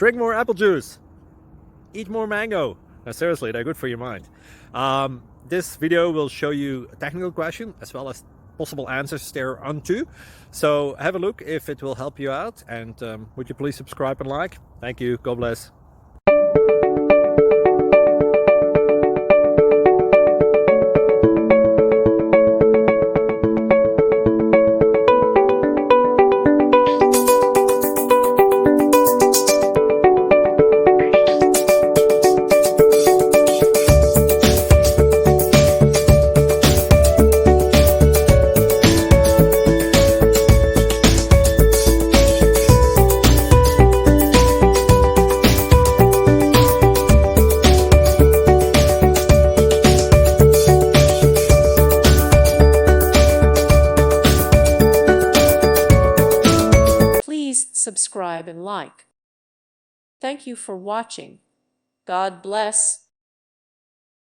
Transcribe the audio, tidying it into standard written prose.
drink more apple juice, eat more mango. Now seriously, they're good for your mind. This video will show you a technical question as well as possible answers thereunto. So have a look if it will help you out, and would you please subscribe and like? Thank you. God bless. Subscribe and like. Thank you for watching. God bless.